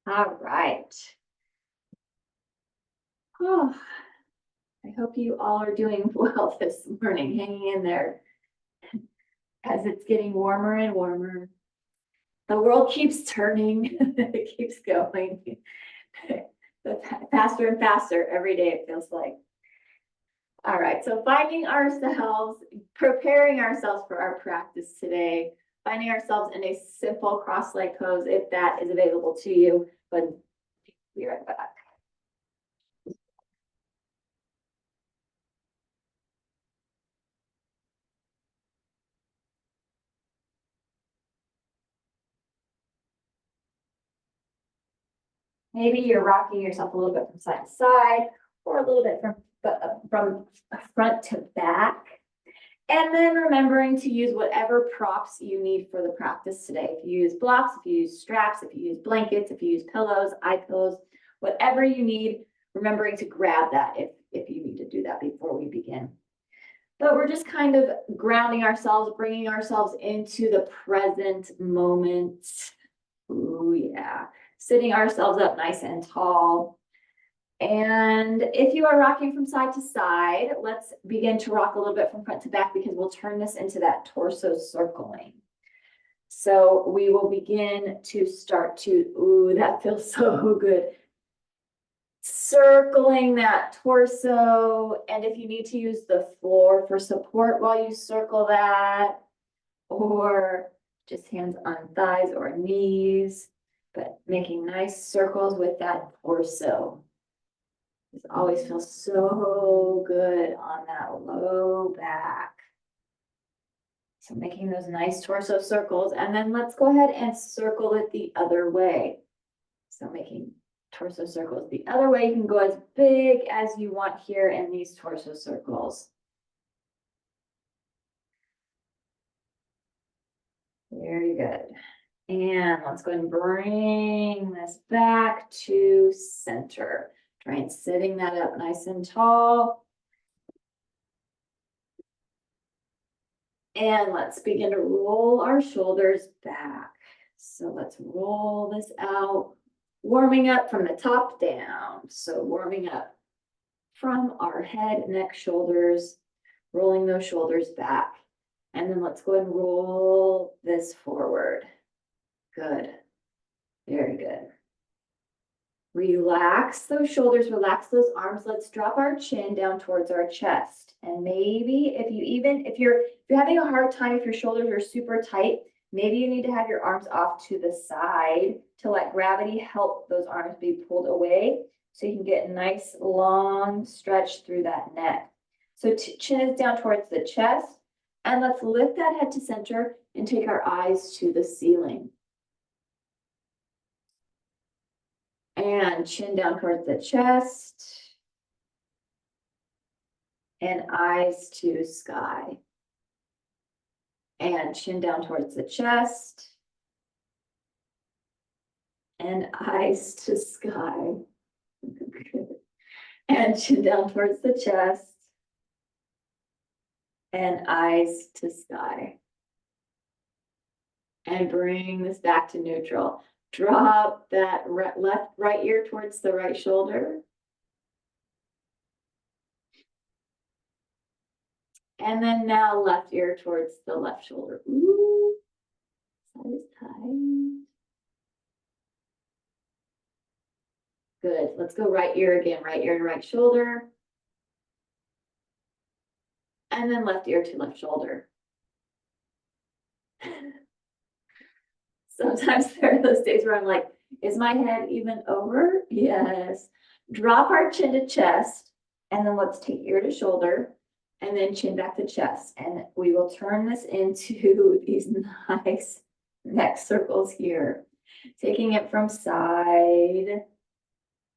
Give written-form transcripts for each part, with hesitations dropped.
All right. Oh, I hope you all are doing well this morning, hanging in there as it's getting warmer and warmer. The world keeps turning, it keeps going. Faster and faster every day, it feels like. All right, so finding ourselves, preparing ourselves for our practice today, finding ourselves in a simple cross-leg pose if that is available to you, but be right back. Maybe you're rocking yourself a little bit from side to side or a little bit from front to back. And then remembering to use whatever props you need for the practice today. If you use blocks, if you use straps, if you use blankets, if you use pillows, eye pillows, whatever you need, remembering to grab that if you need to do that before we begin. But we're just kind of grounding ourselves, bringing ourselves into the present moment. Ooh, yeah. Sitting ourselves up nice and tall. And if you are rocking from side to side, let's begin to rock a little bit from front to back because we'll turn this into that torso circling. So we will begin to start to, ooh, that feels so good. Circling that torso. And if you need to use the floor for support while you circle that, or just hands on thighs or knees, but making nice circles with that torso. This always feels so good on that low back. So making those nice torso circles, and then let's go ahead and circle it the other way. So making torso circles the other way, you can go as big as you want here in these torso circles. Very good. And let's go ahead and bring this back to center. Try and sitting that up nice and tall. And let's begin to roll our shoulders back. So let's roll this out, warming up from the top down. So warming up from our head, neck, shoulders, rolling those shoulders back. And then let's go ahead and roll this forward. Good. Very good. Relax those shoulders, relax those arms. Let's drop our chin down towards our chest. And maybe if you're having a hard time, if your shoulders are super tight, maybe you need to have your arms off to the side to let gravity help those arms be pulled away so you can get a nice long stretch through that neck. So chin is down towards the chest, and let's lift that head to center and take our eyes to the ceiling. And chin down towards the chest. And eyes to sky. And chin down towards the chest. And eyes to sky. And chin down towards the chest. And eyes to sky. And bring this back to neutral. Drop that right ear towards the right shoulder. And then now left ear towards the left shoulder. Ooh, side is tight. Good. Let's go right ear again. Right ear to right shoulder. And then left ear to left shoulder. Sometimes there are those days where I'm like, is my head even over? Yes. Drop our chin to chest. And then let's take ear to shoulder. And then chin back to chest. And we will turn this into these nice neck circles here. Taking it from side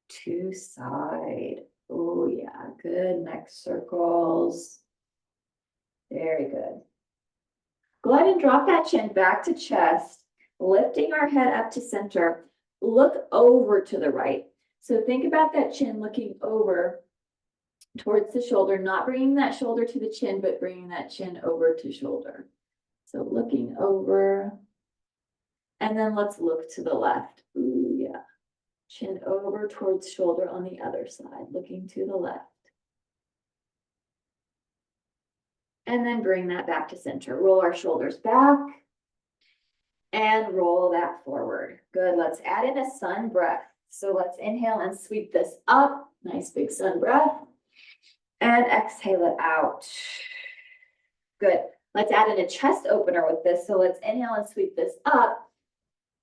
to side. Oh yeah, good neck circles. Very good. Go ahead and drop that chin back to chest, lifting our head up to center. Look over to the right. So think about that chin looking over towards the shoulder, not bringing that shoulder to the chin, but bringing that chin over to shoulder. So looking over, and then let's look to the left. Ooh, yeah. Chin over towards shoulder on the other side, looking to the left. And then bring that back to center. Roll our shoulders back and roll that forward. Good, let's add in a sun breath. So let's inhale and sweep this up. Nice big sun breath. And exhale it out. Good, let's add in a chest opener with this. So let's inhale and sweep this up.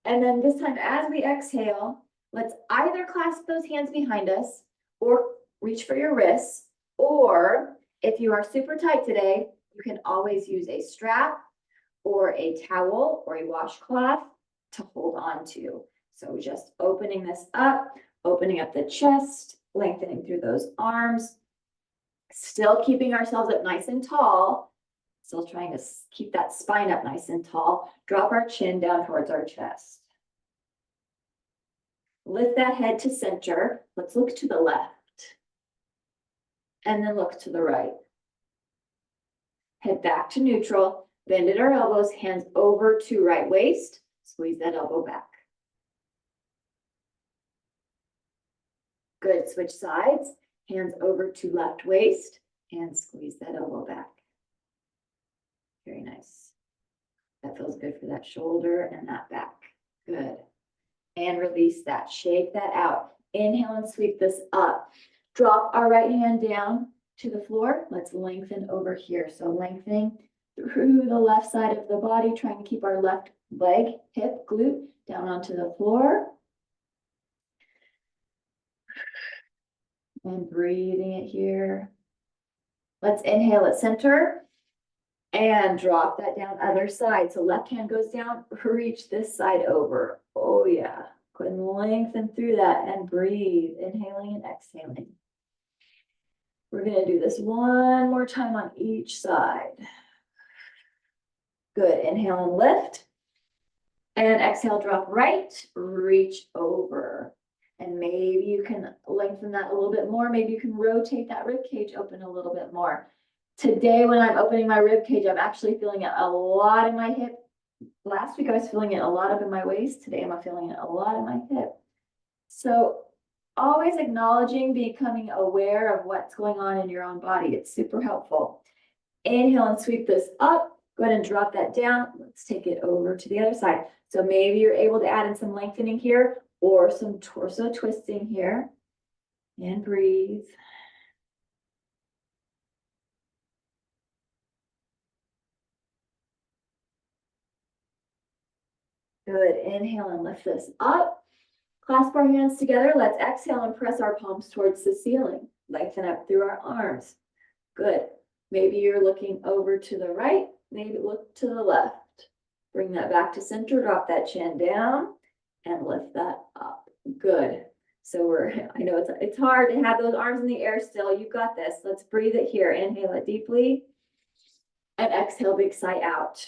And then this time as we exhale, let's either clasp those hands behind us or reach for your wrists, or if you are super tight today, you can always use a strap or a towel or a washcloth to hold on to. So just opening this up, opening up the chest, lengthening through those arms, still keeping ourselves up nice and tall, still trying to keep that spine up nice and tall. Drop our chin down towards our chest. Lift that head to center. Let's look to the left. And then look to the right. Head back to neutral. Bend at our elbows, hands over to right waist. Squeeze that elbow back. Good, switch sides. Hands over to left waist and squeeze that elbow back. Very nice. That feels good for that shoulder and that back. Good. And release that, shake that out. Inhale and sweep this up. Drop our right hand down to the floor. Let's lengthen over here. So lengthening through the left side of the body, trying to keep our left leg, hip, glute down onto the floor. And breathing it here. Let's inhale at center and drop that down other side. So left hand goes down, reach this side over. Oh yeah, go ahead and lengthen through that and breathe, inhaling and exhaling. We're gonna do this one more time on each side. Good, inhale and lift. And exhale, drop right, reach over. And maybe you can lengthen that a little bit more. Maybe you can rotate that rib cage open a little bit more. Today, when I'm opening my rib cage, I'm actually feeling it a lot in my hip. Last week, I was feeling it a lot up in my waist. Today, I'm feeling it a lot in my hip. So always acknowledging, becoming aware of what's going on in your own body. It's super helpful. Inhale and sweep this up. Go ahead and drop that down. Let's take it over to the other side. So maybe you're able to add in some lengthening here or some torso twisting here. And breathe. Good, inhale and lift this up. Clasp our hands together. Let's exhale and press our palms towards the ceiling. Lengthen up through our arms. Good. Maybe you're looking over to the right. Maybe look to the left. Bring that back to center. Drop that chin down and lift that up. Good. So I know it's hard to have those arms in the air still. You've got this. Let's breathe it here. Inhale it deeply. And exhale, big sigh out.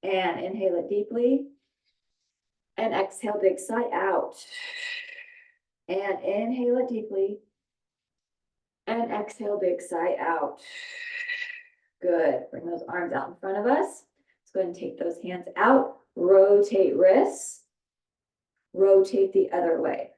And inhale it deeply. And exhale, big sigh out. And inhale it deeply. And exhale, big sigh out. Good. Bring those arms out in front of us. Let's go ahead and take those hands out. Rotate wrists. Rotate the other way.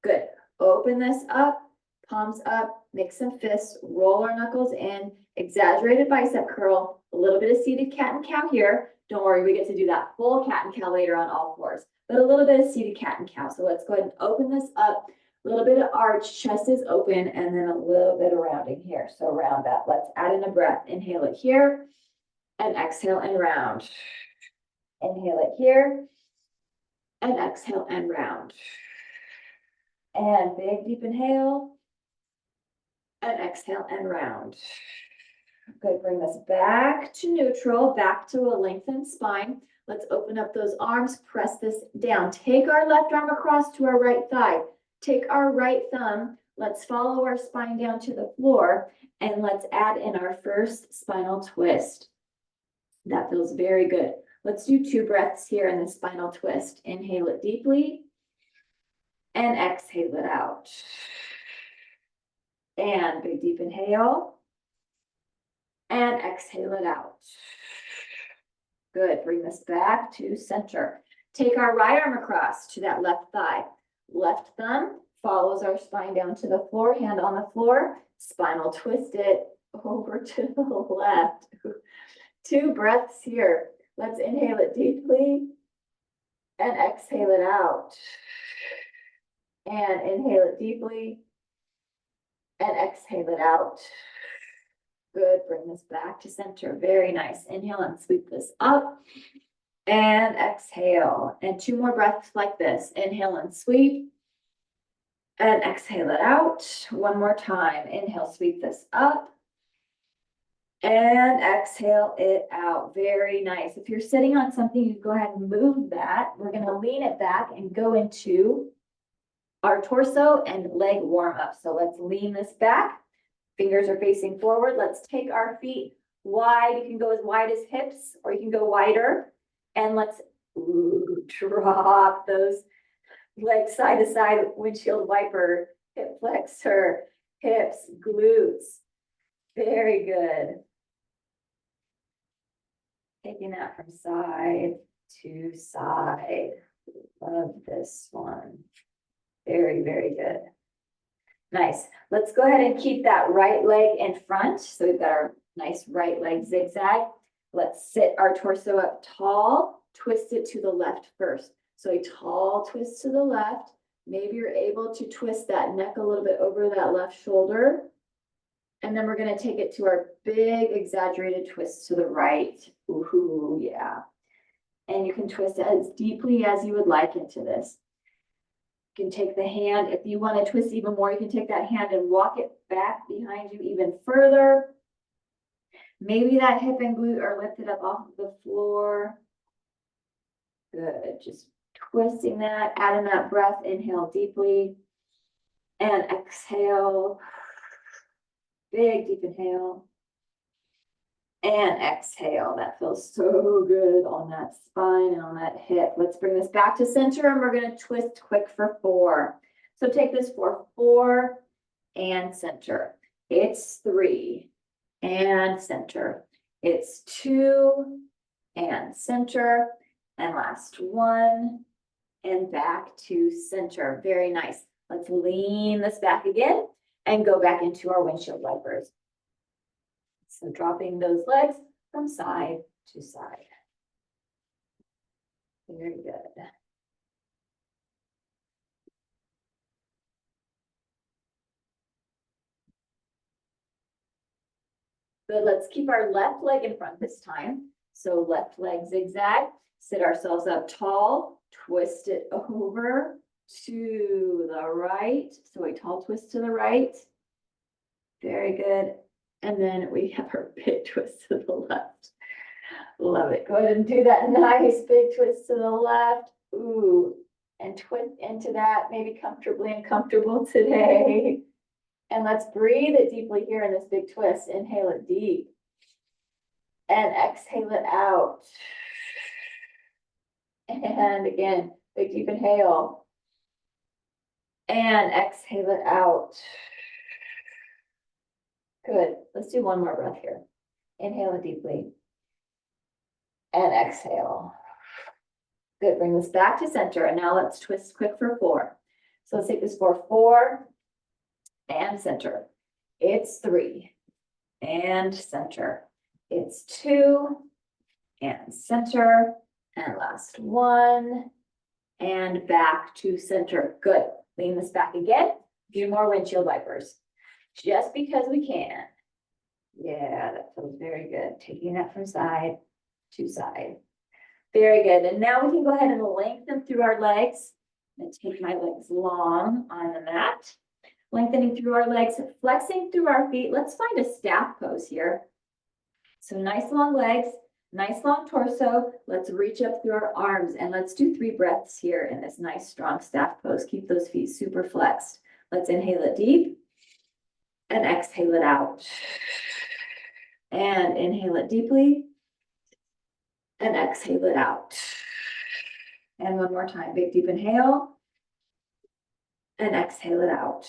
Good. Open this up. Palms up. Make some fists. Roll our knuckles in. Exaggerated bicep curl. A little bit of seated cat and cow here. Don't worry, we get to do that full cat and cow later on all fours. But a little bit of seated cat and cow. So let's go ahead and open this up. A little bit of arch, chest is open, and then a little bit of rounding here. So round that. Let's add in a breath. Inhale it here, and exhale and round. Inhale it here, and exhale and round. And big deep inhale, and exhale and round. Good, bring this back to neutral, back to a lengthened spine. Let's open up those arms, press this down. Take our left arm across to our right thigh. Take our right thumb, let's follow our spine down to the floor, and let's add in our first spinal twist. That feels very good. Let's do 2 breaths here in the spinal twist. Inhale it deeply, and exhale it out. And big deep inhale, and exhale it out. Good, bring this back to center. Take our right arm across to that left thigh. Left thumb follows our spine down to the floor, hand on the floor. Spinal twist it over to the left. 2 breaths here. Let's inhale it deeply and exhale it out. And inhale it deeply and exhale it out. Good, bring this back to center. Very nice. Inhale and sweep this up and exhale. And 2 more breaths like this. Inhale and sweep and exhale it out. 1 more time. Inhale, sweep this up and exhale it out. Very nice. If you're sitting on something, you go ahead and move that. We're going to lean it back and go into our torso and leg warm up. So let's lean this back. Fingers are facing forward. Let's take our feet wide. You can go as wide as hips, or you can go wider. And let's drop those legs side to side, windshield wiper, hip flexor, hips, glutes. Very good. Taking that from side to side. Love this one. Very, very good. Nice. Let's go ahead and keep that right leg in front. So we've got our nice right leg zigzag. Let's sit our torso up tall, twist it to the left first. So a tall twist to the left. Maybe you're able to twist that neck a little bit over that left shoulder. And then we're going to take it to our big exaggerated twist to the right. Ooh, yeah. And you can twist as deeply as you would like into this. You can take the hand, if you want to twist even more, you can take that hand and walk it back behind you even further. Maybe that hip and glute are lifted up off of the floor. Good, just twisting that, adding that breath, inhale deeply and exhale. Big deep inhale and exhale. That feels so good on that spine and on that hip. Let's bring this back to center and we're going to twist quick for 4. So take this for 4 and center. It's 3 and center. It's 2 and center. And last 1 and back to center. Very nice. Let's lean this back again and go back into our windshield wipers. So dropping those legs from side to side. Very good. Good, let's keep our left leg in front this time. So left leg zigzag, sit ourselves up tall, twist it over to the right. So a tall twist to the right. Very good. And then we have our big twist to the left. Love it. Go ahead and do that nice big twist to the left. Ooh, and twist into that, maybe comfortably and comfortable today. And let's breathe it deeply here in this big twist. Inhale it deep. And exhale it out. And again, big deep inhale. And exhale it out. Good. Let's do 1 more breath here. Inhale it deeply. And exhale. Good. Bring this back to center. And now let's twist quick for 4. So let's take this for 4 and center. It's 3 and center. It's 2 and center. And last 1 and back to center. Good. Lean this back again. A few more windshield wipers. Just because we can. Yeah, that feels very good. Taking that from side to side. Very good. And now we can go ahead and lengthen through our legs. I'm going to take my legs long on the mat. Lengthening through our legs, flexing through our feet. Let's find a staff pose here. So nice long legs, nice long torso. Let's reach up through our arms and let's do 3 breaths here in this nice strong staff pose. Keep those feet super flexed. Let's inhale it deep. And exhale it out. And inhale it deeply. And exhale it out. And 1 more time. Big deep inhale. And exhale it out.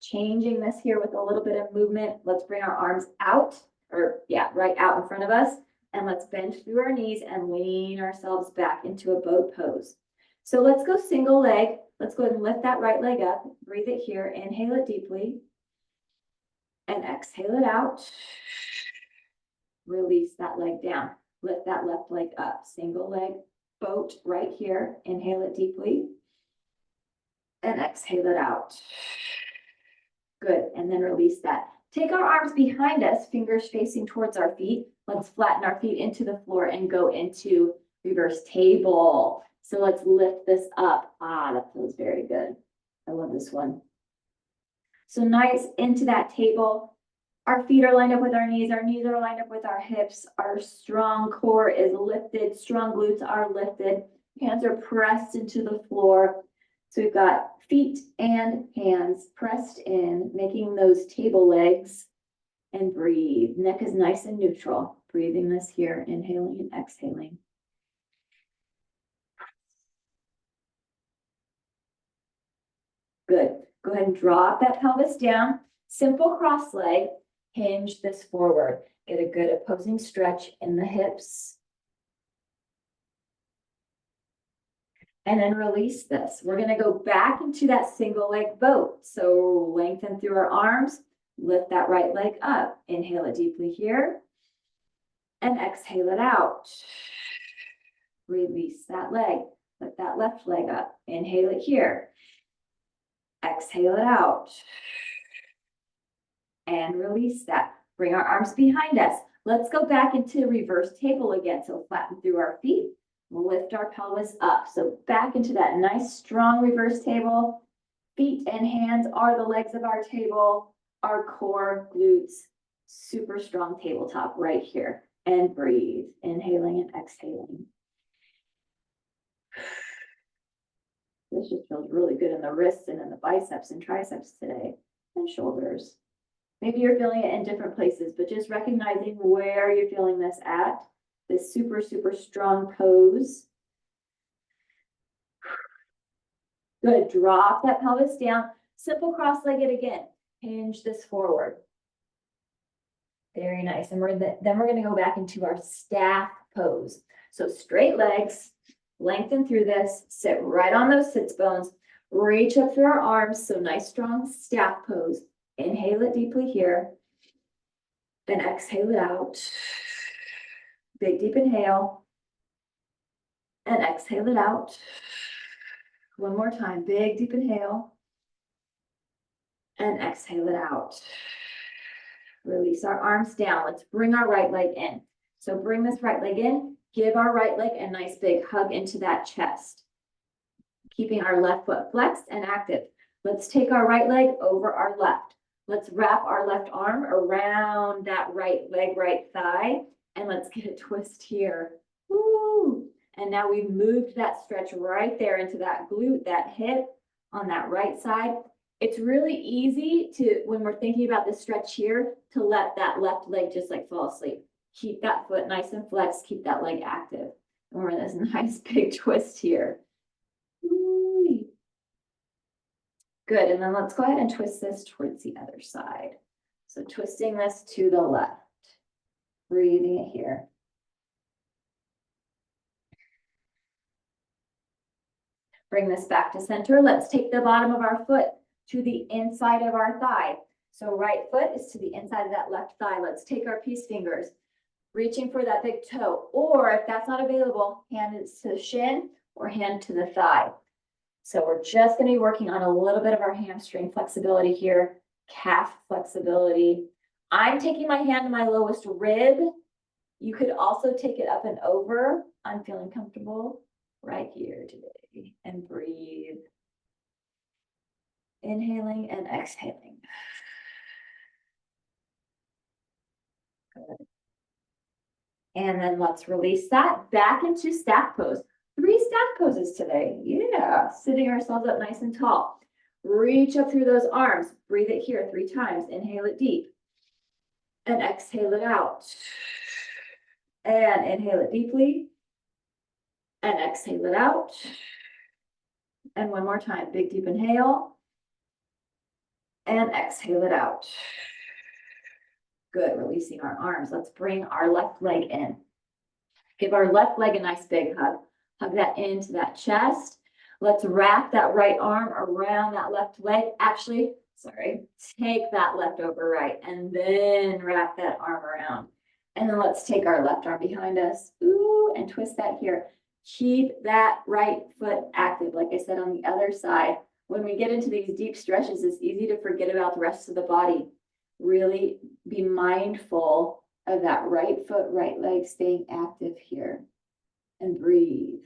Changing this here with a little bit of movement. Let's bring our arms out. Or yeah, right out in front of us. And let's bend through our knees and lean ourselves back into a boat pose. So let's go single leg. Let's go ahead and lift that right leg up. Breathe it here. Inhale it deeply. And exhale it out. Release that leg down. Lift that left leg up. Single leg boat right here. Inhale it deeply. And exhale it out. Good. And then release that. Take our arms behind us, fingers facing towards our feet. Let's flatten our feet into the floor and go into reverse table. So let's lift this up. That feels very good. I love this one. So nice into that table. Our feet are lined up with our knees are lined up with our hips. Our strong core is lifted, strong glutes are lifted. Hands are pressed into the floor. So we've got feet and hands pressed in, making those table legs, and breathe. Neck is nice and neutral. Breathing this here, inhaling and exhaling. Good. Go ahead and drop that pelvis down. Simple cross leg. Hinge this forward. Get a good opposing stretch in the hips. And then release this. We're going to go back into that single leg boat. So lengthen through our arms. Lift that right leg up. Inhale it deeply here. And exhale it out. Release that leg. Lift that left leg up. Inhale it here. Exhale it out. And release that. Bring our arms behind us. Let's go back into reverse table again. So flatten through our feet. Lift our pelvis up. So back into that nice strong reverse table. Feet and hands are the legs of our table. Our core, glutes, super strong tabletop right here. And breathe. Inhaling and exhaling. This just feels really good in the wrists and in the biceps and triceps today. And shoulders. Maybe you're feeling it in different places, but just recognizing where you're feeling this at. This super, super strong pose. Good. Drop that pelvis down. Simple cross-legged again. Hinge this forward. Very nice. And then we're going to go back into our staff pose. So straight legs, lengthen through this, sit right on those sits bones, reach up through our arms. So nice, strong staff pose. Inhale it deeply here. Then exhale it out. Big, deep inhale. And exhale it out. One more time. Big, deep inhale. And exhale it out. Release our arms down. Let's bring our right leg in. So bring this right leg in. Give our right leg a nice big hug into that chest. Keeping our left foot flexed and active. Let's take our right leg over our left. Let's wrap our left arm around that right leg, right thigh. And let's get a twist here. Woo! And now we've moved that stretch right there into that glute, that hip on that right side. It's really easy to, when we're thinking about this stretch here, to let that left leg just like fall asleep. Keep that foot nice and flexed, keep that leg active. And we're in this nice big twist here. Woo! Good, and then let's go ahead and twist this towards the other side. So twisting this to the left. Breathing it here. Bring this back to center. Let's take the bottom of our foot to the inside of our thigh. So right foot is to the inside of that left thigh. Let's take our peace fingers, reaching for that big toe. Or if that's not available, hand is to the shin or hand to the thigh. So we're just going to be working on a little bit of our hamstring flexibility here, calf flexibility. I'm taking my hand to my lowest rib. You could also take it up and over. I'm feeling comfortable right here today. And breathe. Inhaling and exhaling. Good. And then let's release that back into staff pose. 3 staff poses today. Yeah, sitting ourselves up nice and tall. Reach up through those arms. Breathe it here 3 times. Inhale it deep. And exhale it out. And inhale it deeply. And exhale it out. And one more time. Big deep inhale. And exhale it out. Good. Releasing our arms. Let's bring our left leg in. Give our left leg a nice big hug. Hug that into that chest. Let's wrap that right arm around that left leg. Actually, sorry, take that left over right and then wrap that arm around. And then let's take our left arm behind us. Ooh, and twist that here. Keep that right foot active. Like I said, on the other side, when we get into these deep stretches, it's easy to forget about the rest of the body. Really be mindful of that right foot, right leg staying active here. And breathe.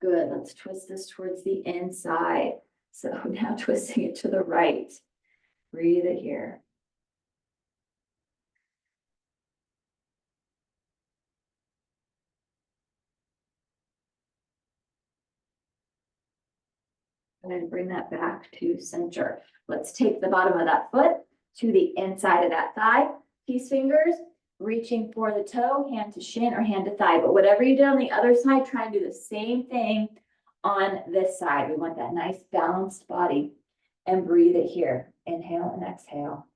Good, let's twist this towards the inside. So now twisting it to the right. Breathe it here. And then bring that back to center. Let's take the bottom of that foot to the inside of that thigh. Peace fingers, reaching for the toe, hand to shin or hand to thigh. But whatever you did on the other side, try and do the same thing on this side. We want that nice balanced body. And breathe it here. Inhale and exhale.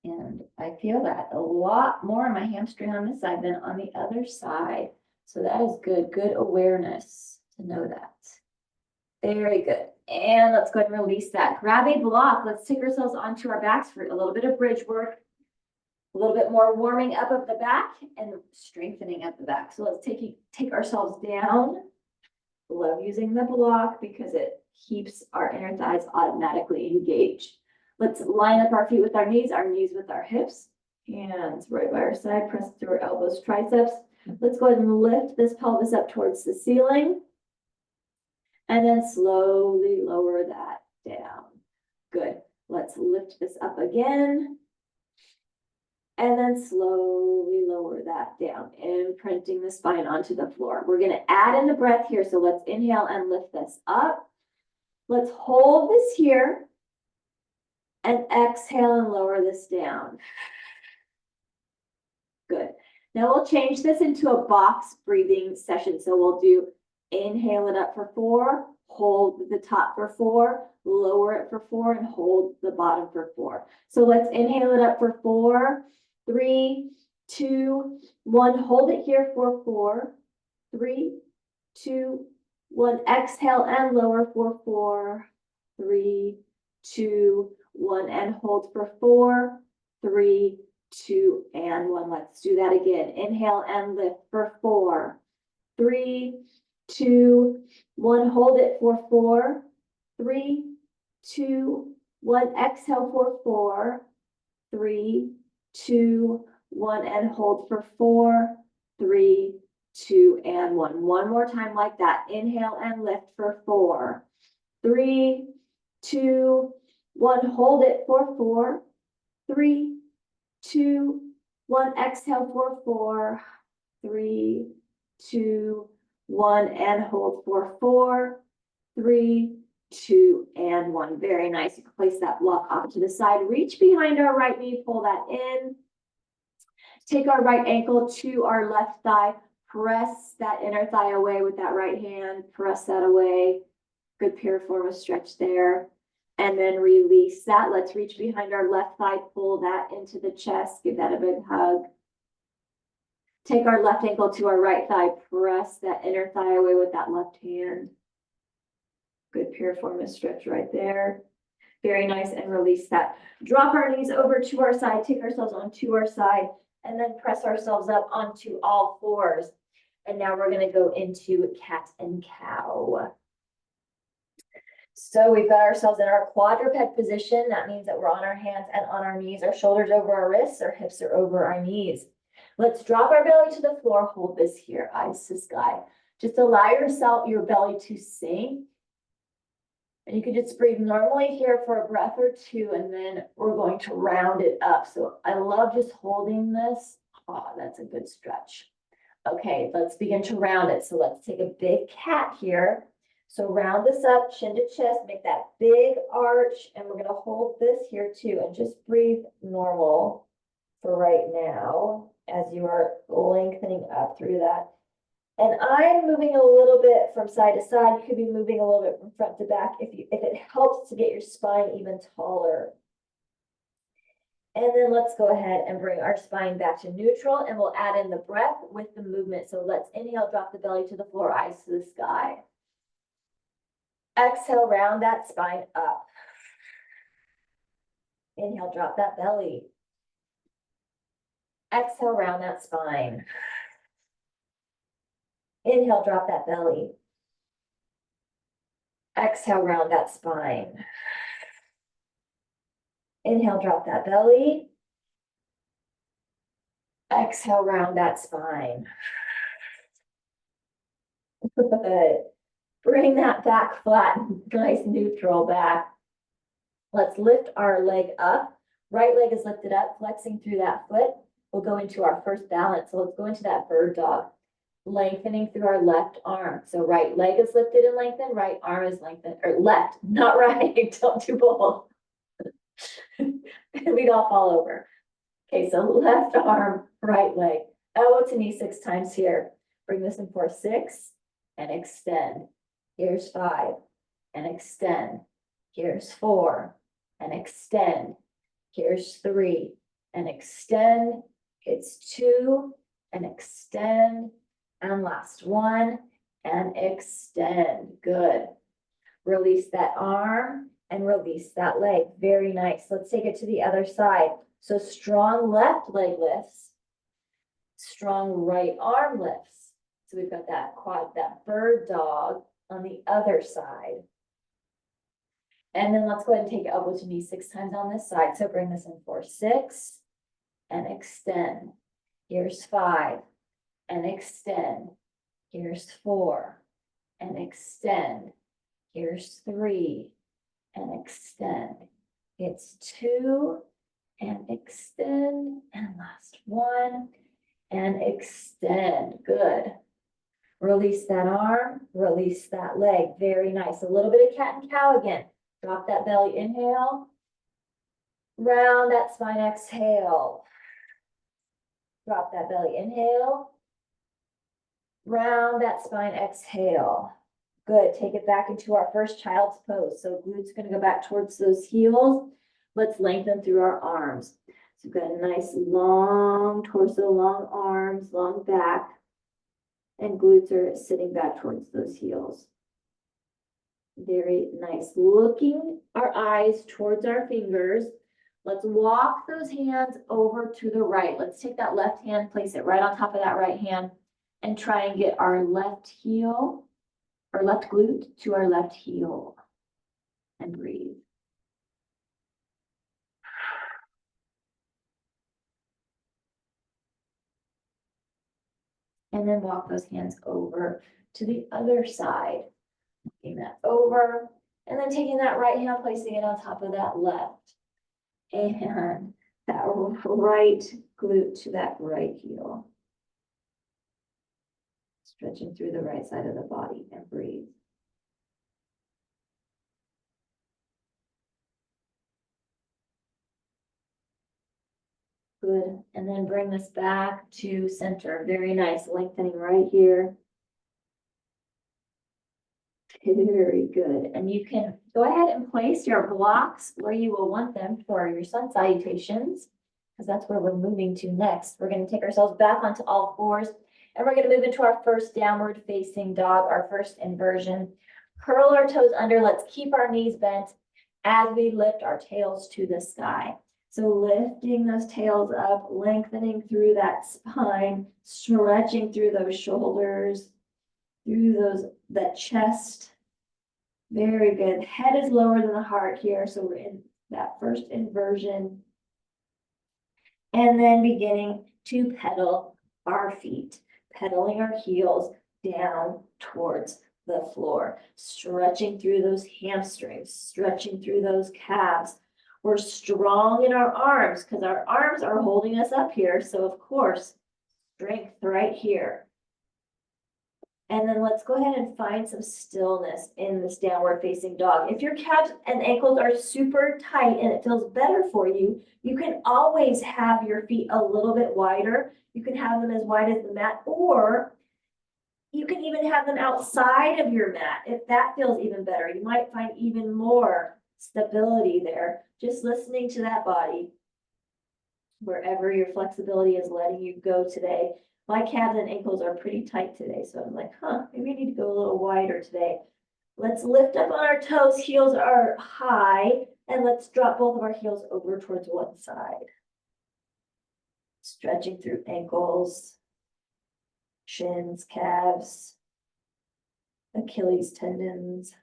And I feel that a lot more on my hamstring on this side than on the other side. So that is good, good awareness to know that. Very good. And let's go ahead and release that. Grab a block. Let's take ourselves onto our backs for a little bit of bridge work. A little bit more warming up of the back and strengthening up the back. So let's take ourselves down. Love using the block because it keeps our inner thighs automatically engaged. Let's line up our feet with our knees with our hips. Hands right by our side, press through our elbows, triceps. Let's go ahead and lift this pelvis up towards the ceiling. And then slowly lower that down. Good. Let's lift this up again. And then slowly lower that down, imprinting the spine onto the floor. We're going to add in the breath here. So let's inhale and lift this up. Let's hold this here. And exhale and lower this down. Good. Now we'll change this into a box breathing session. So we'll do inhale it up for 4, hold the top for 4, lower it for 4, and hold the bottom for 4. So let's inhale it up for 4, 3, 2, 1. Hold it here for 4, 3, 2, 1. Exhale and lower for 4, 3, 2, 1, and hold for 4, 3, 2, and 1. Let's do that again. Inhale and lift for 4, 3, 2, 1. Hold it for 4, 3, 2, 1. Exhale for 4, 3, 2, 1, and hold for 4, 3, 2, and 1. One more time like that. Inhale and lift for 4, 3, 2, 1. Hold it for 4, 3, 2, 1. Exhale for 4, 3, 2, 1, and hold for 4, 3, 2, and 1. Very nice. You can place that block off to the side. Reach behind our right knee, pull that in. Take our right ankle to our left thigh. Press that inner thigh away with that right hand. Press that away. Good piriformis stretch there. And then release that. Let's reach behind our left thigh, pull that into the chest. Give that a big hug. Take our left ankle to our right thigh. Press that inner thigh away with that left hand. Good piriformis stretch right there. Very nice. And release that. Drop our knees over to our side. Take ourselves onto our side. And then press ourselves up onto all fours. And now we're going to go into cat and cow. So we've got ourselves in our quadruped position. That means that we're on our hands and on our knees, our shoulders over our wrists, our hips are over our knees. Let's drop our belly to the floor. Hold this here, eyes to sky. Just allow your belly to sink. And you can just breathe normally here for a breath or two, and then we're going to round it up. So I love just holding this. Oh, that's a good stretch. Okay, let's begin to round it. So let's take a big cat here. So round this up, chin to chest, make that big arch, and we're going to hold this here too, and just breathe normal for right now. as you are lengthening up through that. And I'm moving a little bit from side to side. You could be moving a little bit from front to back if it helps to get your spine even taller. And then let's go ahead and bring our spine back to neutral, and we'll add in the breath with the movement. So let's inhale, drop the belly to the floor, eyes to the sky. Exhale, round that spine up. Inhale, drop that belly. Exhale, round that spine. Inhale, drop that belly. Exhale, round that spine. Inhale, drop that belly. Exhale, round that spine. Good. Bring that back flat, nice neutral back. Let's lift our leg up. Right leg is lifted up, flexing through that foot. We'll go into our first balance. So let's go into that bird dog, lengthening through our left arm. So right leg is lifted and lengthened, right arm is lengthened, or left, not right. Don't do both. We'd all fall over. Okay, so left arm, right leg, elbow to knee 6 times here. Bring this in for 6 and extend. Here's 5 and extend. Here's 4 and extend. Here's 3 and extend. It's 2 and extend. And last 1 and extend. Good. Release that arm and release that leg. Very nice. Let's take it to the other side. So strong left leg lifts, strong right arm lifts. So we've got that quad, that bird dog on the other side. And then let's go ahead and take elbow to knee 6 times on this side. So bring this in for 6 and extend. Here's 5 and extend. Here's 4 and extend. Here's 3 and extend. It's 2 and extend, and last 1 and extend. Good. Release that arm, release that leg. Very nice. A little bit of cat and cow again. Drop that belly, inhale. Round that spine, exhale. Drop that belly, inhale. Round that spine, exhale. Good. Take it back into our first child's pose. So glutes are going to go back towards those heels. Let's lengthen through our arms. So we've got a nice long torso, long arms, long back, and glutes are sitting back towards those heels. Very nice. Looking our eyes towards our fingers. Let's walk those hands over to the right. Let's take that left hand, place it right on top of that right hand, and try and get our left heel, our left glute to our left heel. And breathe. And then walk those hands over to the other side. Taking that over, and then taking that right hand, placing it on top of that left. And that right glute to that right heel. Stretching through the right side of the body and breathe. Good. And then bring this back to center. Very nice. Lengthening right here. Very good. And you can go ahead and place your blocks where you will want them for your sun salutations, because that's where we're moving to next. We're going to take ourselves back onto all fours, and we're going to move into our first downward facing dog, our first inversion. Curl our toes under. Let's keep our knees bent as we lift our tails to the sky. So lifting those tails up, lengthening through that spine, stretching through those shoulders, through that chest. Very good. Head is lower than the heart here. So we're in that first inversion. And then beginning to pedal our feet, pedaling our heels down towards the floor, stretching through those hamstrings, stretching through those calves. We're strong in our arms because our arms are holding us up here. So of course, strength right here. And then let's go ahead and find some stillness in this downward facing dog. If your calves and ankles are super tight and it feels better for you, you can always have your feet a little bit wider. You can have them as wide as the mat, or you can even have them outside of your mat if that feels even better. You might find even more stability there, just listening to that body, wherever your flexibility is letting you go today. My calves and ankles are pretty tight today, so I'm like, maybe I need to go a little wider today. Let's lift up on our toes, heels are high, and let's drop both of our heels over towards one side. Stretching through ankles, shins, calves, Achilles tendons,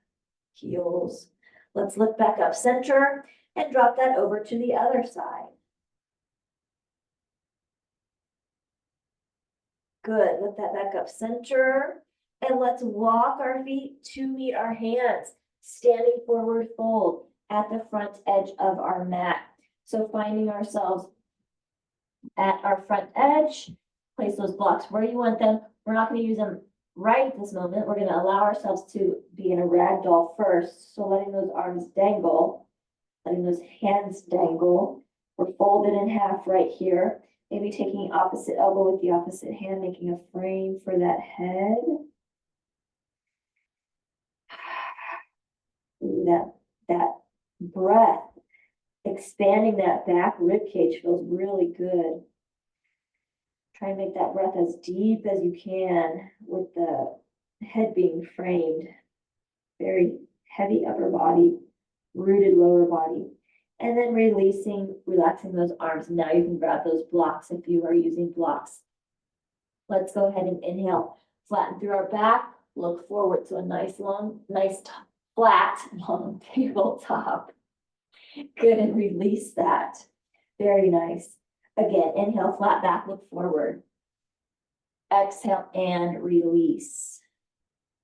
heels. Let's lift back up center and drop that over to the other side. Good, lift that back up center, and let's walk our feet to meet our hands, standing forward fold at the front edge of our mat. So finding ourselves at our front edge, place those blocks where you want them. We're not going to use them right at this moment. We're going to allow ourselves to be in a ragdoll first. So letting those arms dangle, letting those hands dangle. We're folded in half right here. Maybe taking opposite elbow with the opposite hand, making a frame for that head. That breath, expanding that back rib cage feels really good. Try and make that breath as deep as you can with the head being framed. Very heavy upper body, rooted lower body. And then releasing, relaxing those arms. Now you can grab those blocks if you are using blocks. Let's go ahead and inhale, flatten through our back, look forward to a nice long, flat, long tabletop. Good, and release that. Very nice. Again, inhale, flat back, look forward. Exhale and release.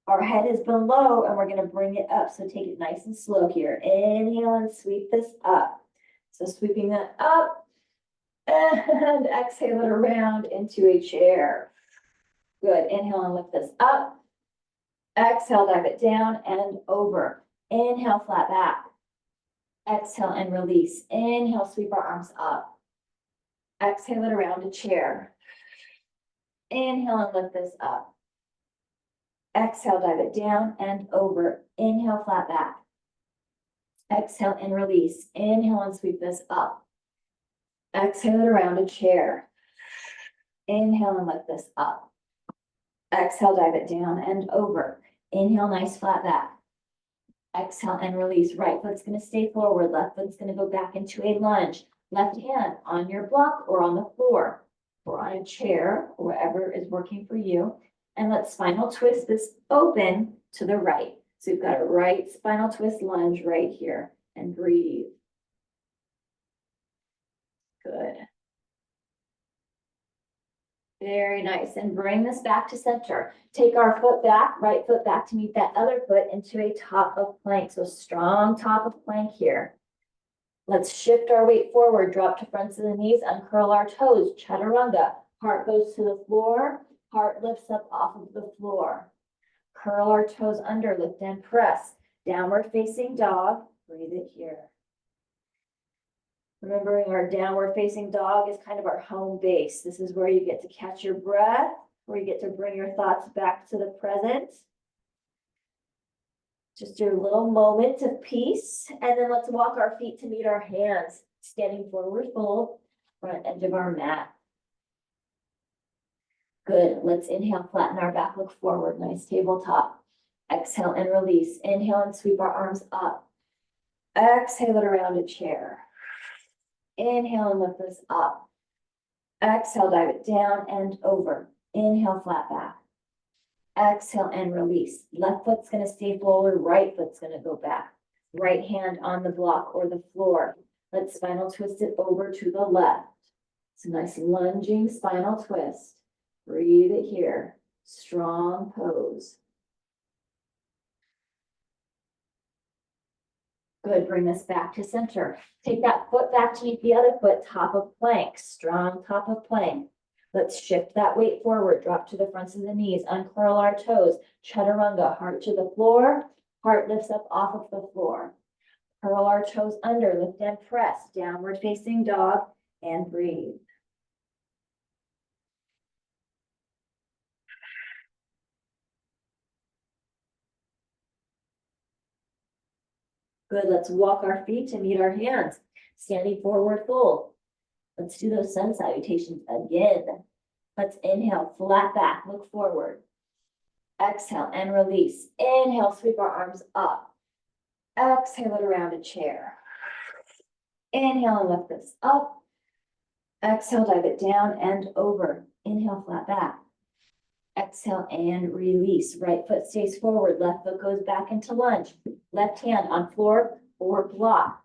Our head has been low and we're going to bring it up. So take it nice and slow here. Inhale and sweep this up. So sweeping that up and exhale it around into a chair. Good. Inhale and lift this up. Exhale, dive it down and over. Inhale, flat back. Exhale and release. Inhale, sweep our arms up. Exhale it around a chair. Inhale and lift this up. Exhale, dive it down and over. Inhale, flat back. Exhale and release. Inhale and sweep this up. Exhale it around a chair. Inhale and lift this up. Exhale, dive it down and over. Inhale, nice flat back. Exhale and release. Right foot's going to stay forward. Left foot's going to go back into a lunge. Left hand on your block or on the floor or on a chair, or wherever is working for you. And let's spinal twist this open to the right. So we've got a right spinal twist lunge right here, and breathe. Good. Very nice. And bring this back to center. Take our foot back, right foot back to meet that other foot into a top of plank. So strong top of plank here. Let's shift our weight forward, drop to fronts of the knees, uncurl our toes, chaturanga. Heart goes to the floor, heart lifts up off of the floor. Curl our toes under, lift and press. Downward facing dog, breathe it here. Remembering our downward facing dog is kind of our home base. This is where you get to catch your breath, where you get to bring your thoughts back to the present. Just your little moment of peace. And then let's walk our feet to meet our hands, standing forward fold, front edge of our mat. Good. Let's inhale, flatten our back, look forward, nice tabletop. Exhale and release. Inhale and sweep our arms up. Exhale it around a chair. Inhale and lift this up. Exhale, dive it down and over. Inhale, flat back. Exhale and release. Left foot's going to stay forward, right foot's going to go back. Right hand on the block or the floor. Let's spinal twist it over to the left. It's a nice lunging spinal twist. Breathe it here. Strong pose. Good. Bring this back to center. Take that foot back to meet the other foot, top of plank. Strong top of plank. Let's shift that weight forward, drop to the fronts of the knees, uncurl our toes, chaturanga, heart to the floor, heart lifts up off of the floor. Curl our toes under, lift and press, downward facing dog, and breathe. Good, let's walk our feet to meet our hands, standing forward fold. Let's do those sun salutations again. Let's inhale, flat back, look forward. Exhale and release. Inhale, sweep our arms up. Exhale it around a chair. Inhale and lift this up. Exhale, dive it down and over. Inhale, flat back. Exhale and release. Right foot stays forward, left foot goes back into lunge. Left hand on floor or block.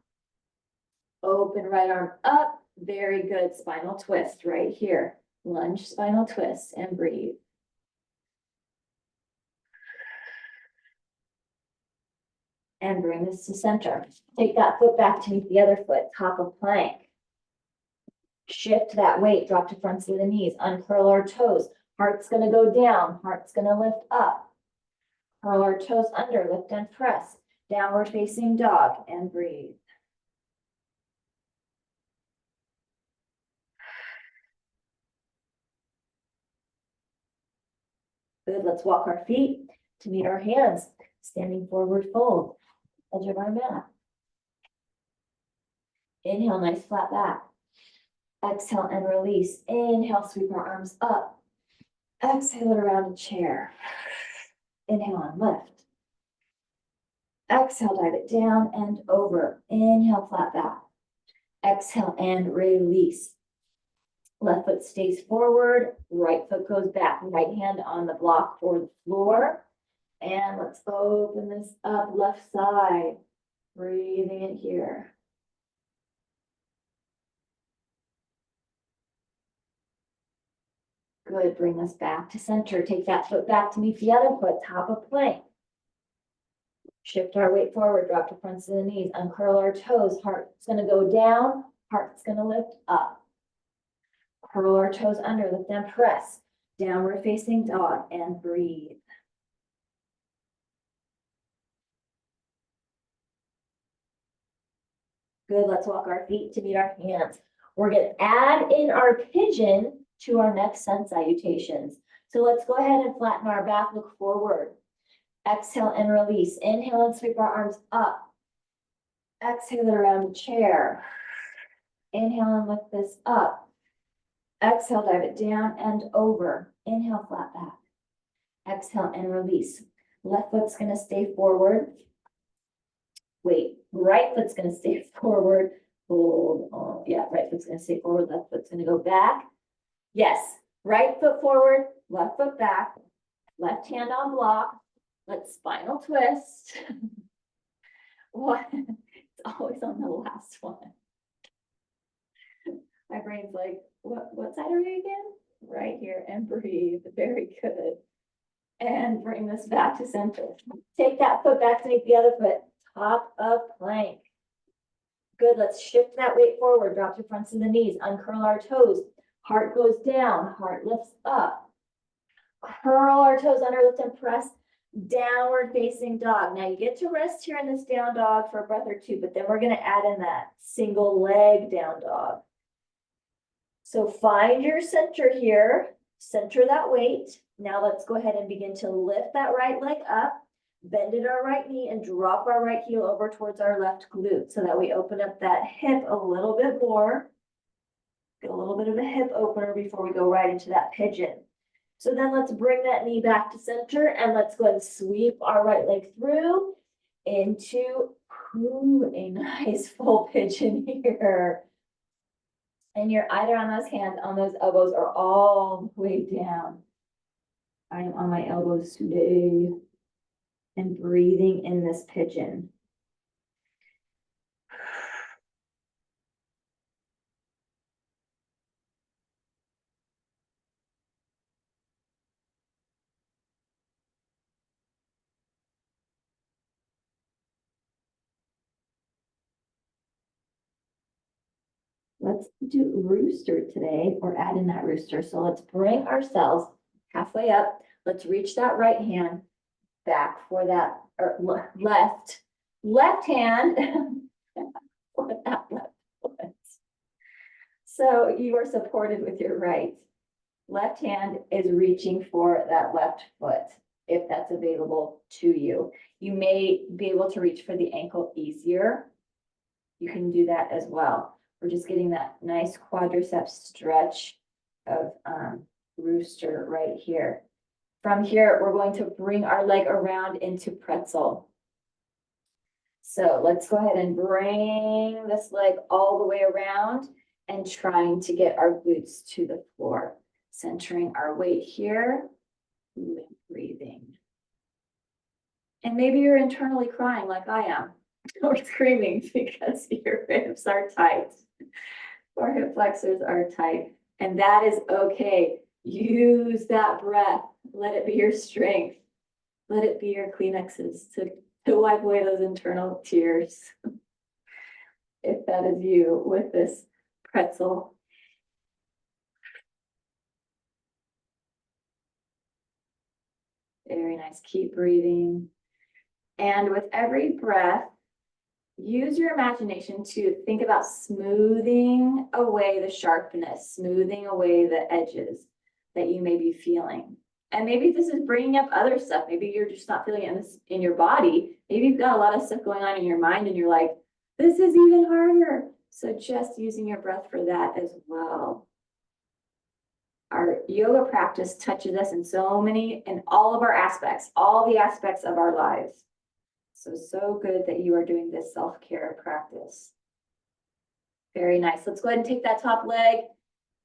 Open right arm up. Very good. Spinal twist right here. Lunge, spinal twist, and breathe. And bring this to center. Take that foot back to meet the other foot, top of plank. Shift that weight, drop to fronts of the knees, uncurl our toes. Heart's gonna go down, heart's gonna lift up. Curl our toes under, lift and press. Downward facing dog, and breathe. Good, let's walk our feet to meet our hands, standing forward fold, edge of our mat. Inhale, nice flat back. Exhale and release. Inhale, sweep our arms up. Exhale it around a chair. Inhale and lift. Exhale, dive it down and over. Inhale, flat back. Exhale and release. Left foot stays forward, right foot goes back, right hand on the block or the floor. And let's open this up, left side. Breathing in here. Good, bring us back to center. Take that foot back to meet the other foot, top of plank. Shift our weight forward, drop to fronts of the knees, uncurl our toes. Heart's gonna go down, heart's gonna lift up. Curl our toes under, lift and press. Downward facing dog, and breathe. Good, let's walk our feet to meet our hands. We're gonna add in our pigeon to our next sun salutations. So let's go ahead and flatten our back, look forward. Exhale and release. Inhale and sweep our arms up. Exhale it around the chair. Inhale and lift this up. Exhale, dive it down and over. Inhale, flat back. Exhale and release. Left foot's gonna stay forward. Wait, right foot's gonna stay forward. Hold on. Yeah, right foot's gonna stay forward. Left foot's gonna go back. Yes, right foot forward, left foot back. Left hand on block. Let's spinal twist. What? It's always on the last one. My brain's like, what side are we again? Right here, and breathe. Very good. And bring this back to center. Take that foot back to meet the other foot. Top of plank. Good, let's shift that weight forward. Drop to fronts of the knees. Uncurl our toes. Heart goes down, heart lifts up. Curl our toes under, lift and press. Downward facing dog. Now you get to rest here in this down dog for a breath or two, but then we're gonna add in that single leg down dog. So find your center here, center that weight. Now let's go ahead and begin to lift that right leg up, bend at our right knee and drop our right heel over towards our left glute so that we open up that hip a little bit more. Get a little bit of a hip opener before we go right into that pigeon. So then let's bring that knee back to center and let's go ahead and sweep our right leg through into a nice full pigeon here. And you're either on those hands, on those elbows, or all the way down. I am on my elbows today and breathing in this pigeon. Let's do rooster today, or add in that rooster. So let's bring ourselves halfway up. Let's reach that right hand back for that, or left hand for that left foot. So you are supported with your right. Left hand is reaching for that left foot, if that's available to you. You may be able to reach for the ankle easier. You can do that as well. We're just getting that nice quadriceps stretch of rooster right here. From here, we're going to bring our leg around into pretzel. So let's go ahead and bring this leg all the way around and trying to get our glutes to the floor. Centering our weight here, and breathing. And maybe you're internally crying like I am, or screaming because your hips are tight, or hip flexors are tight. And that is okay. Use that breath. Let it be your strength. Let it be your Kleenexes to wipe away those internal tears. If that is you with this pretzel. Very nice. Keep breathing. And with every breath, use your imagination to think about smoothing away the sharpness, smoothing away the edges that you may be feeling. And maybe this is bringing up other stuff. Maybe you're just not feeling it in your body. Maybe you've got a lot of stuff going on in your mind and you're like, this is even harder. So just using your breath for that as well. Our yoga practice touches us in all of our aspects, all the aspects of our lives. So good that you are doing this self-care practice. Very nice. Let's go ahead and take that top leg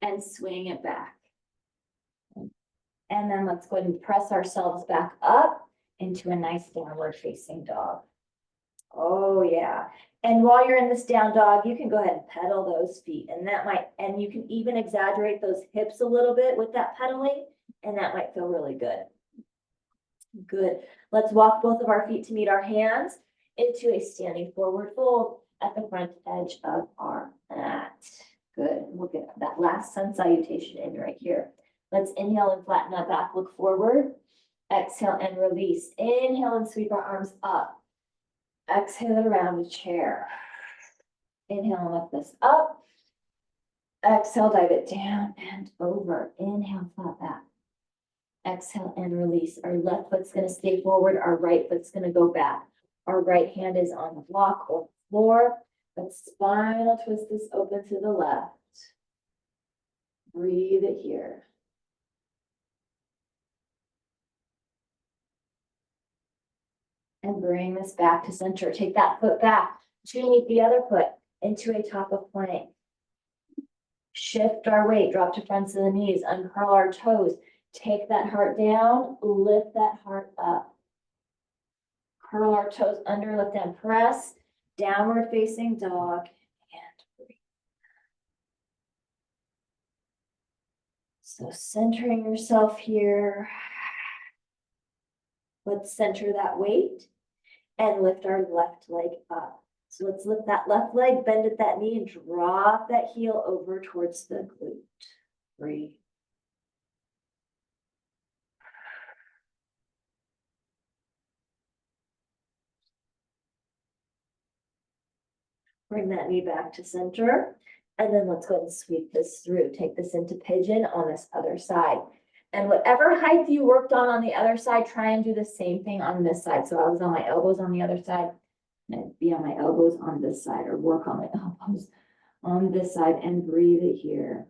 and swing it back. And then let's go ahead and press ourselves back up into a nice downward facing dog. Oh yeah. And while you're in this down dog, you can go ahead and pedal those feet, and you can even exaggerate those hips a little bit with that pedaling, and that might feel really good. Good. Let's walk both of our feet to meet our hands into a standing forward fold at the front edge of our mat. Good. We'll get that last sun salutation in right here. Let's inhale and flatten that back, look forward. Exhale and release. Inhale and sweep our arms up. Exhale it around a chair. Inhale and lift this up. Exhale, dive it down and over. Inhale, flat back. Exhale and release. Our left foot's going to stay forward. Our right foot's going to go back. Our right hand is on the block or floor. Let's spinal twist this open to the left. Breathe it here. And bring this back to center. Take that foot back to meet the other foot into a top of plank. Shift our weight, drop to fronts of the knees, uncurl our toes. Take that heart down, lift that heart up. Curl our toes under, lift and press. Downward facing dog and breathe. So centering yourself here. Let's center that weight and lift our left leg up. So let's lift that left leg, bend at that knee, and drop that heel over towards the glute. Breathe. Bring that knee back to center. And then let's go ahead and sweep this through. Take this into pigeon on this other side. And whatever height you worked on the other side, try and do the same thing on this side. So I was on my elbows on the other side, and I'd be on my elbows on this side, or work on my elbows on this side and breathe it here.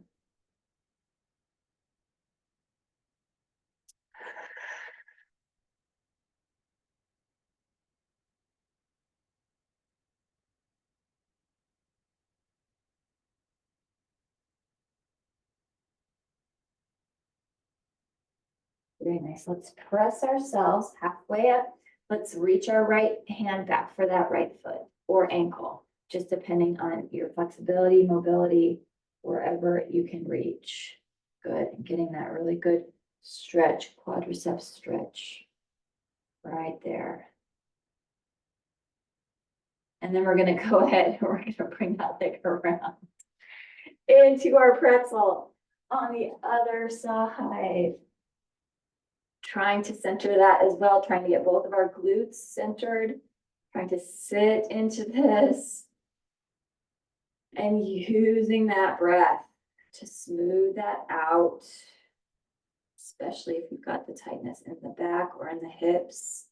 Very nice. Let's press ourselves halfway up. Let's reach our right hand back for that right foot or ankle, just depending on your flexibility, mobility, wherever you can reach. Good. And getting that really good stretch, quadriceps stretch right there. And then we're going to go ahead and we're going to bring that leg around into our pretzel on the other side. Trying to center that as well, trying to get both of our glutes centered, trying to sit into this and using that breath to smooth that out, especially if you've got the tightness in the back or in the hips.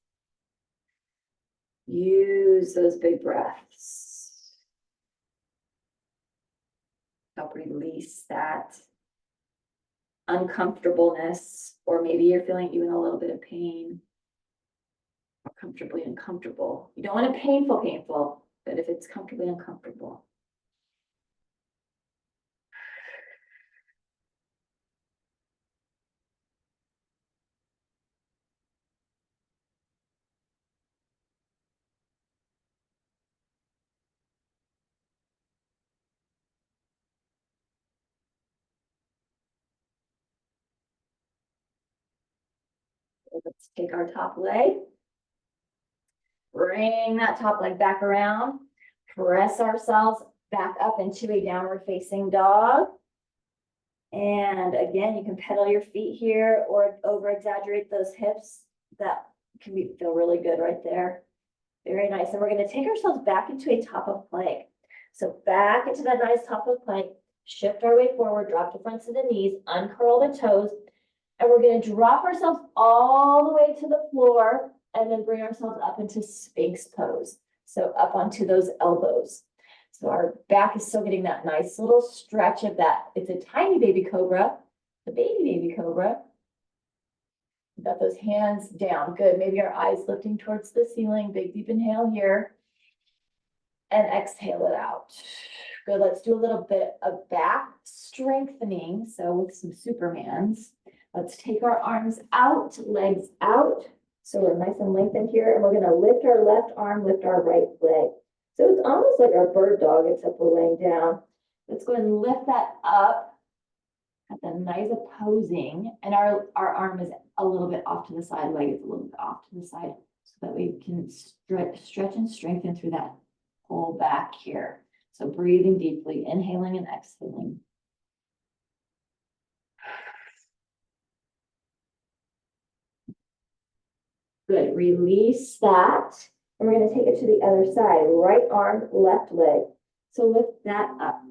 Use those big breaths. Help release that uncomfortableness, or maybe you're feeling even a little bit of pain, or comfortably uncomfortable. You don't want a painful, but if it's comfortably uncomfortable. Let's take our top leg. Bring that top leg back around. Press ourselves back up into a downward facing dog. And again, you can pedal your feet here or over exaggerate those hips. That can feel really good right there. Very nice. And we're going to take ourselves back into a top of plank. So back into that nice top of plank. Shift our weight forward, drop the fronts of the knees, uncurl the toes. And we're going to drop ourselves all the way to the floor and then bring ourselves up into Sphinx pose. So up onto those elbows. So our back is still getting that nice little stretch of that. It's a tiny baby cobra, the baby cobra. Got those hands down. Good. Maybe our eyes lifting towards the ceiling. Big deep inhale here. And exhale it out. Good. Let's do a little bit of back strengthening. So with some Supermans. Let's take our arms out, legs out. So we're nice and lengthened here. And we're going to lift our left arm, lift our right leg. So it's almost like our bird dog, except we're laying down. Let's go ahead and lift that up. At the nice opposing. And our arm is a little bit off to the side, leg is a little bit off to the side. So that we can stretch and strengthen through that whole back here. So breathing deeply, inhaling and exhaling. Good, release that. And we're going to take it to the other side. Right arm, left leg. So lift that up.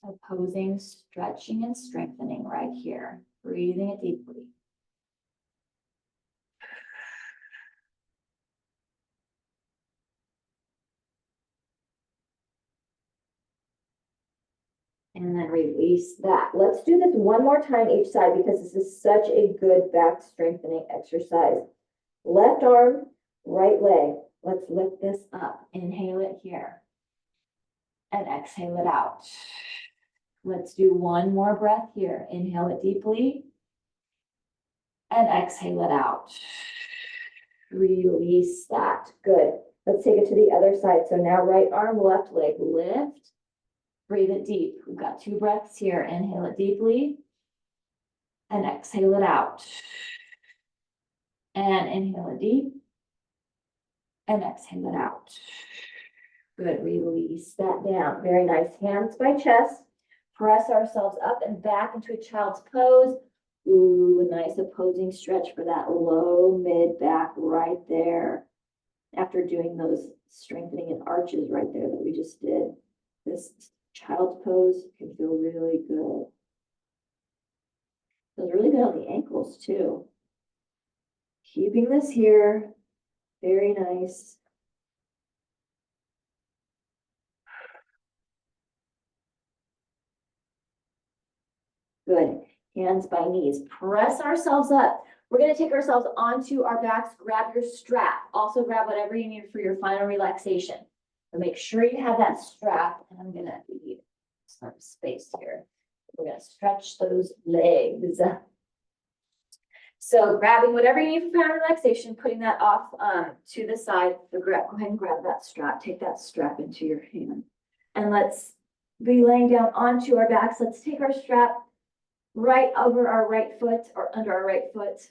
Opposing, stretching and strengthening right here. Breathing it deeply. And then release that. Let's do this one more time each side because this is such a good back strengthening exercise. Left arm, right leg. Let's lift this up. Inhale it here. And exhale it out. Let's do one more breath here. Inhale it deeply. And exhale it out. Release that. Good. Let's take it to the other side. So now right arm, left leg. Lift. Breathe it deep. We've got 2 breaths here. Inhale it deeply. And exhale it out. And inhale it deep. And exhale it out. Good. Release that down. Very nice. Hands by chest. Press ourselves up and back into a child's pose. Ooh, a nice opposing stretch for that low mid back right there. After doing those strengthening and arches right there that we just did. This child's pose can feel really good. Feels really good on the ankles too. Keeping this here. Very nice. Good. Hands by knees. Press ourselves up. We're going to take ourselves onto our backs. Grab your strap. Also grab whatever you need for your final relaxation. But make sure you have that strap. And I'm going to leave some space here. We're going to stretch those legs. So grabbing whatever you need for final relaxation, putting that off to the side. So go ahead and grab that strap. Take that strap into your hand. And let's be laying down onto our backs. Let's take our strap right over our right foot or under our right foot.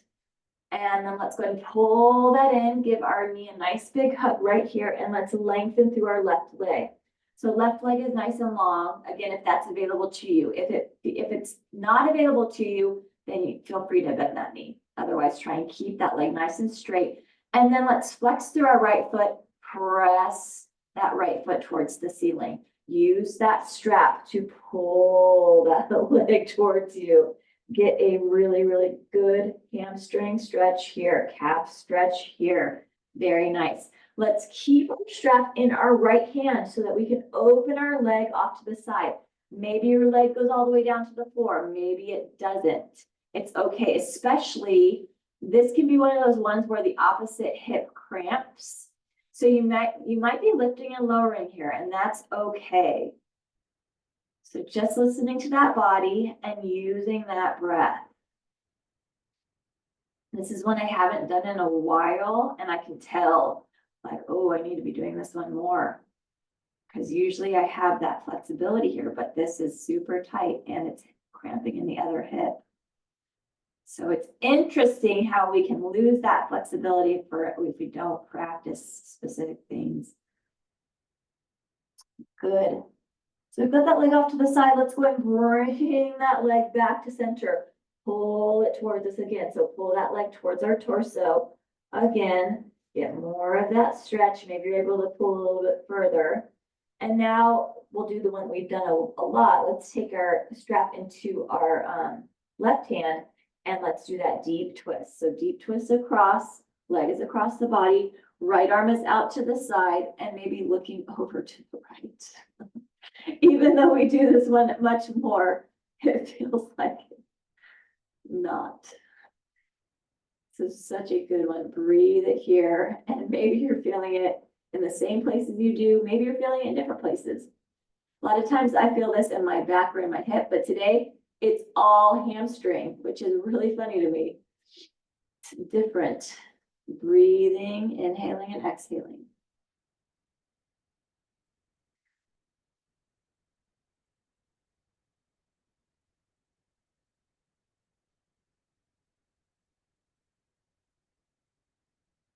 And then let's go ahead and pull that in, give our knee a nice big hug right here, and let's lengthen through our left leg. So left leg is nice and long, again, if that's available to you. If it's not available to you, then you feel free to bend that knee. Otherwise, try and keep that leg nice and straight. And then let's flex through our right foot, press that right foot towards the ceiling. Use that strap to pull that leg towards you. Get a really, really good hamstring stretch here, calf stretch here. Very nice. Let's keep our strap in our right hand so that we can open our leg off to the side. Maybe your leg goes all the way down to the floor. Maybe it doesn't. It's okay, especially this can be one of those ones where the opposite hip cramps. So you might be lifting and lowering here, and that's okay. So just listening to that body and using that breath. This is one I haven't done in a while, and I can tell, like, oh, I need to be doing this one more. Because usually I have that flexibility here, but this is super tight and it's cramping in the other hip. So it's interesting how we can lose that flexibility if we don't practice specific things. Good. So we've got that leg off to the side. Let's go and bring that leg back to center. Pull it towards us again. So pull that leg towards our torso. Again, get more of that stretch. Maybe you're able to pull a little bit further. And now we'll do the one we've done a lot. Let's take our strap into our left hand and let's do that deep twist. So deep twist across, leg is across the body, right arm is out to the side and maybe looking over to the right. Even though we do this one much more, it feels like not. So such a good one. Breathe it here, and maybe you're feeling it in the same places you do. Maybe you're feeling it in different places. A lot of times I feel this in my back or in my hip, but today it's all hamstring, which is really funny to me. It's different. Breathing, inhaling and exhaling.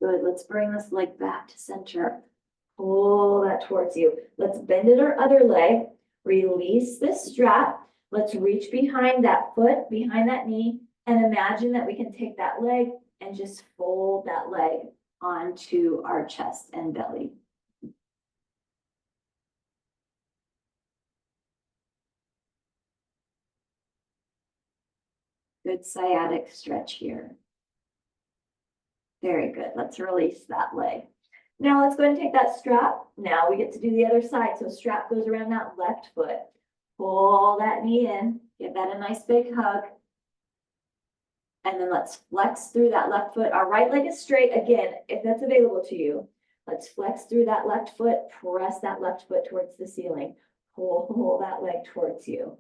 Good, let's bring this leg back to center. Pull that towards you. Let's bend it our other leg. Release this strap. Let's reach behind that foot, behind that knee, and imagine that we can take that leg and just fold that leg onto our chest and belly. Good sciatic stretch here. Very good. Let's release that leg. Now let's go ahead and take that strap. Now we get to do the other side. So strap goes around that left foot. Pull that knee in. Give that a nice big hug. And then let's flex through that left foot. Our right leg is straight. Again, if that's available to you, let's flex through that left foot. Press that left foot towards the ceiling. Pull that leg towards you.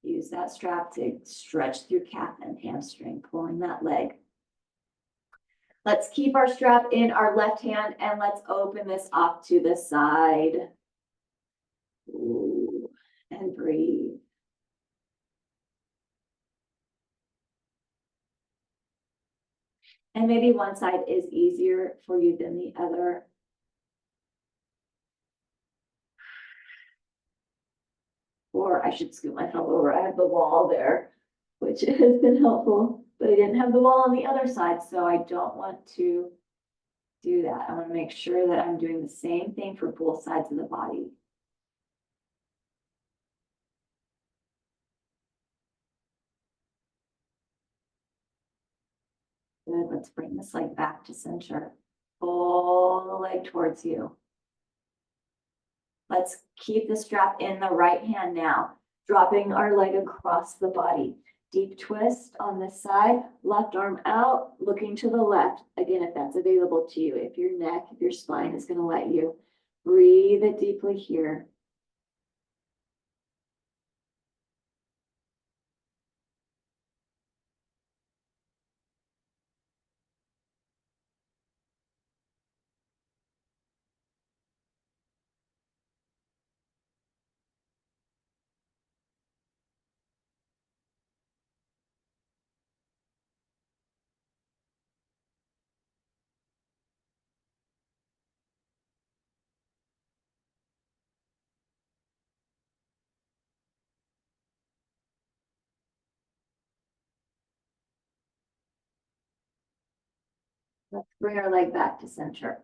Use that strap to stretch through calf and hamstring, pulling that leg. Let's keep our strap in our left hand and let's open this off to the side. Ooh, and breathe. And maybe one side is easier for you than the other. Or I should scoot myself over. I have the wall there, which has been helpful, but I didn't have the wall on the other side, so I don't want to do that. I want to make sure that I'm doing the same thing for both sides of the body. Good, let's bring this leg back to center. Pull the leg towards you. Let's keep the strap in the right hand now, dropping our leg across the body. Deep twist on this side, left arm out, looking to the left. Again, if that's available to you, if your neck, if your spine is going to let you. Breathe it deeply here. Let's bring our leg back to center.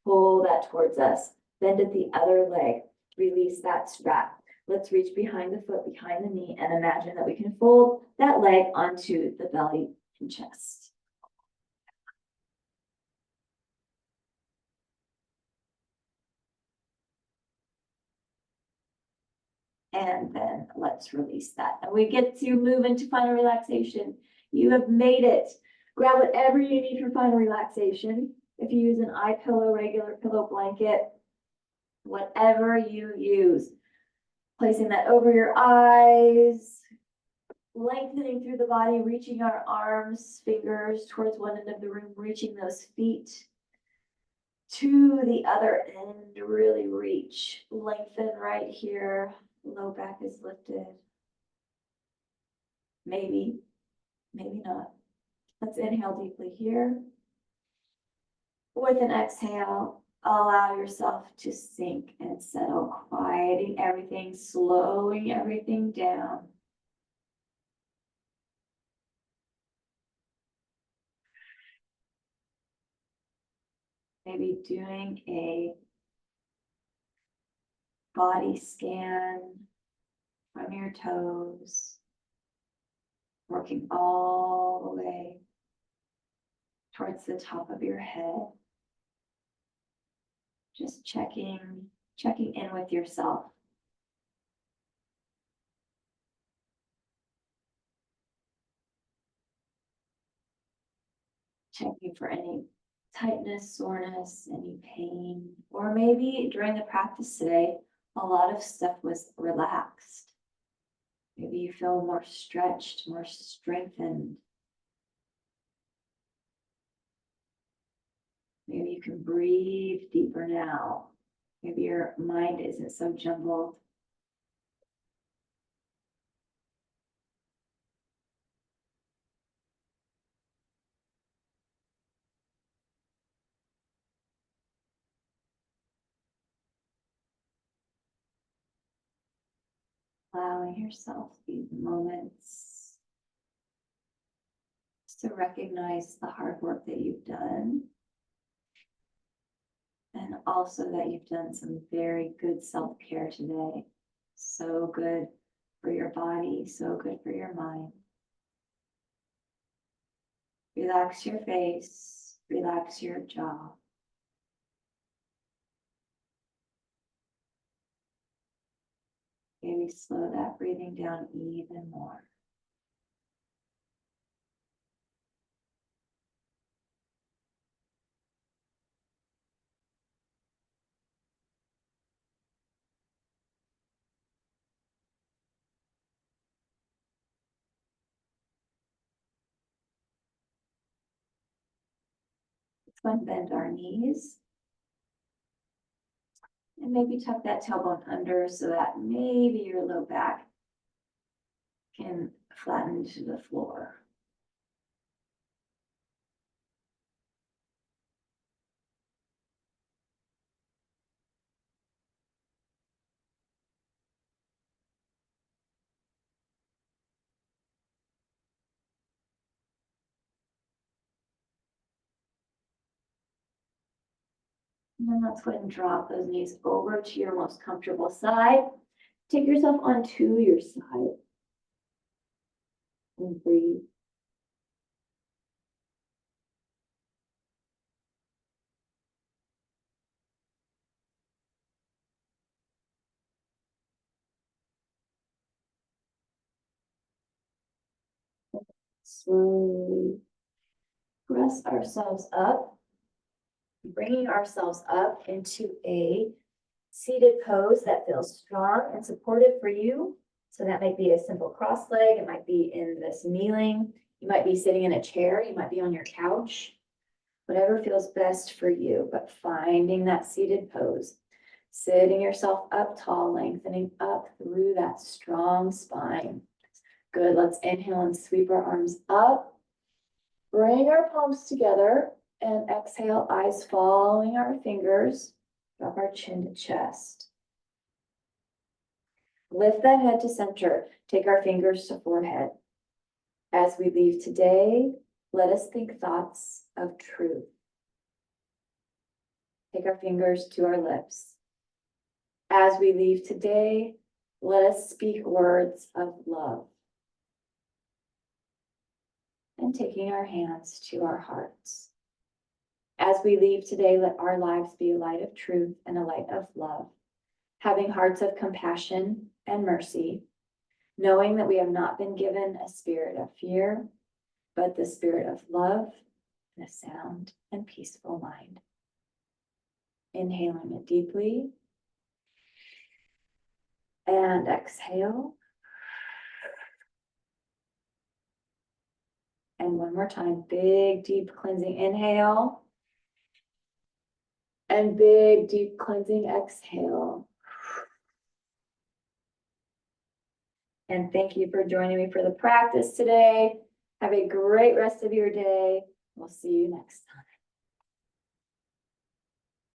Pull that towards us. Bend at the other leg. Release that strap. Let's reach behind the foot, behind the knee, and imagine that we can fold that leg onto the belly and chest. And then let's release that. And we get to move into final relaxation. You have made it. Grab whatever you need for final relaxation. If you use an eye pillow, regular pillow, blanket, whatever you use. Placing that over your eyes, lengthening through the body, reaching our arms, fingers towards one end of the room, reaching those feet to the other end. Really reach, lengthen right here. Low back is lifted. Maybe, maybe not. Let's inhale deeply here. With an exhale, allow yourself to sink and settle, quieting everything, slowing everything down. Maybe doing a body scan from your toes, working all the way towards the top of your head. Just checking in with yourself. Checking for any tightness, soreness, any pain, or maybe during the practice today, a lot of stuff was relaxed. Maybe you feel more stretched, more strengthened. Maybe you can breathe deeper now. Maybe your mind isn't so jumbled. Allowing yourself these moments to recognize the hard work that you've done. And also that you've done some very good self-care today. So good for your body, so good for your mind. Relax your face, relax your jaw. Maybe slow that breathing down even more. Let's go and bend our knees. And maybe tuck that tailbone under so that maybe your low back can flatten to the floor. And then let's go ahead and drop those knees over to your most comfortable side. Take yourself onto your side. And breathe. Slowly press ourselves up, bringing ourselves up into a seated pose that feels strong and supportive for you. So that might be a simple cross leg. It might be in this kneeling. You might be sitting in a chair. You might be on your couch. Whatever feels best for you, but finding that seated pose. Sitting yourself up tall, lengthening up through that strong spine. Good, let's inhale and sweep our arms up. Bring our palms together and exhale, eyes following our fingers. Drop our chin to chest. Lift that head to center. Take our fingers to forehead. As we leave today, let us think thoughts of truth. Take our fingers to our lips. As we leave today, let us speak words of love. And taking our hands to our hearts. As we leave today, let our lives be a light of truth and a light of love, having hearts of compassion and mercy, knowing that we have not been given a spirit of fear, but the spirit of love and a sound and peaceful mind. Inhaling it deeply. And exhale. And one more time, big, deep cleansing inhale. And big, deep cleansing exhale. And thank you for joining me for the practice today. Have a great rest of your day. We'll see you next time.